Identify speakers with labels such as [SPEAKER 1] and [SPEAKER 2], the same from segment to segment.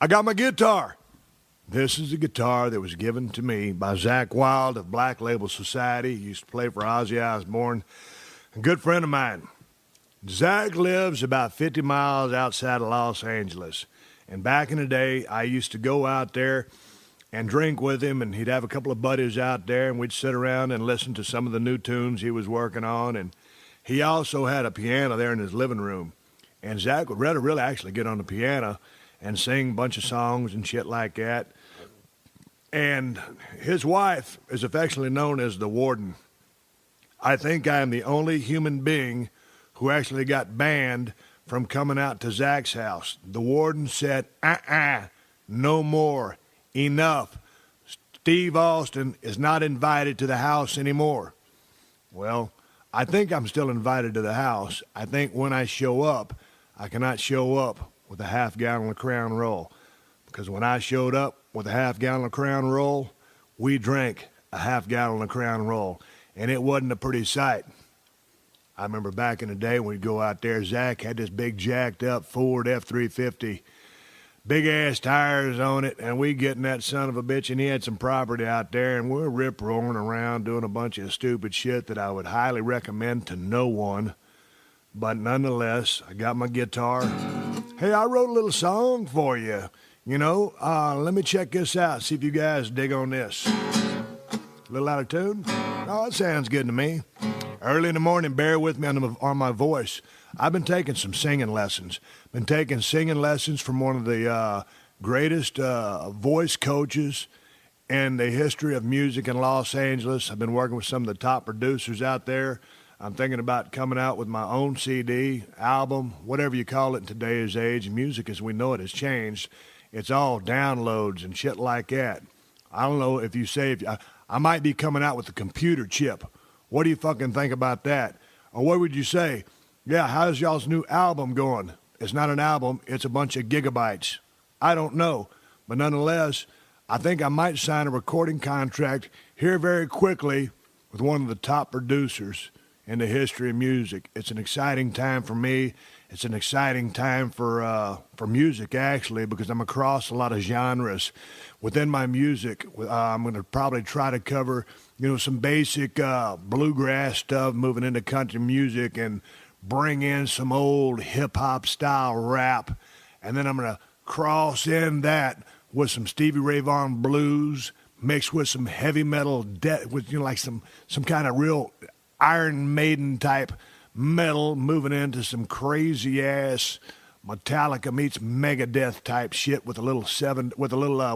[SPEAKER 1] I got my guitar. This is a guitar that was given to me by Zach Wild of Black Label Society. He used to play for Ozzy Osbourne. A good friend of mine. Zach lives about 50 miles outside of Los Angeles. And back in the day, I used to go out there and drink with him, and he'd have a couple of buddies out there, and we'd sit around and listen to some of the new tunes he was working on. And he also had a piano there in his living room. And Zach would rather really actually get on the piano and sing a bunch of songs and shit like that. And his wife is affectionately known as the Warden. I think I am the only human being who actually got banned from coming out to Zach's house. The Warden said, no more, enough. Steve Austin is not invited to the house anymore. Well, I think I'm still invited to the house. I think when I show up, I cannot show up with a half-gallon of Crown Royal. Because when I showed up with a half-gallon of Crown Royal, we drank a half-gallon of Crown Royal. And it wasn't a pretty sight. I remember back in the day when we'd go out there, Zach had this big jacked-up Ford F-350, big-ass tires on it, and we get in that son of a bitch, and he had some property out there, and we're rip-roaring around doing a bunch of stupid shit that I would highly recommend to no one. But nonetheless, I got my guitar. Hey, I wrote a little song for you. You know, let me check this out, see if you guys dig on this. A little out of tune? Oh, it sounds good to me. Early in the morning, bear with me on my voice. I've been taking some singing lessons. Been taking singing lessons from one of the greatest voice coaches in the history of music in Los Angeles. I've been working with some of the top producers out there. I'm thinking about coming out with my own CD, album, whatever you call it in today's age. Music as we know it has changed. It's all downloads and shit like that. I don't know if you say, I might be coming out with a computer chip. What do you fucking think about that? Or what would you say? Yeah, how's y'all's new album going? It's not an album, it's a bunch of gigabytes. I don't know. But nonetheless, I think I might sign a recording contract here very quickly with one of the top producers in the history of music. It's an exciting time for me. It's an exciting time for music, actually, because I'm across a lot of genres within my music. I'm going to probably try to cover, some basic bluegrass stuff, moving into country music, and bring in some old hip-hop style rap. And then I'm going to cross in that with some Stevie Ray Vaughan blues, mixed with some heavy metal, with like some kind of real Iron Maiden type metal, moving into some crazy ass Metallica meets Megadeth type shit with a little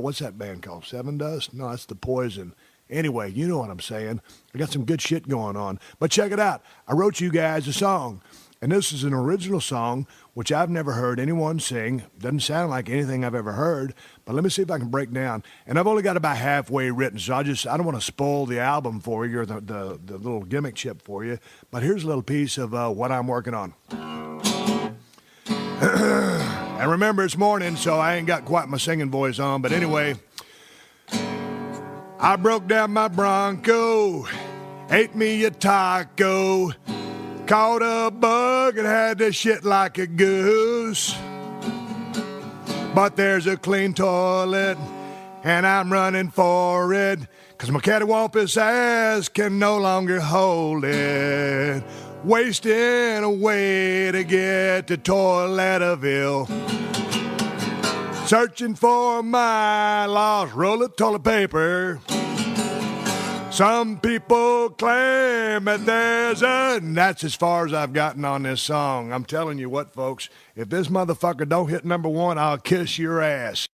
[SPEAKER 1] what's that band called? Seven Dust? No, that's the Poison. Anyway, you know what I'm saying. I got some good shit going on. But check it out. I wrote you guys a song. And this is an original song, which I've never heard anyone sing. Doesn't sound like anything I've ever heard. But let me see if I can break down. And I've only got about halfway written, so I don't want to spoil the album for you or the little gimmick chip for you. But here's a little piece of what I'm working on. And remember, it's morning, so I ain't got quite my singing voice on. But anyway, I broke down my Bronco, ate me a taco, caught a bug and had to shit like a goose. But there's a clean toilet and I'm running for it, 'cause my cattywampus ass can no longer hold it. Wasting away to get to Toilettaville, searching for my lost roll of toilet paper. Some people claim that and that's as far as I've gotten on this song. I'm telling you what, folks, if this motherfucker don't hit number one, I'll kiss your ass.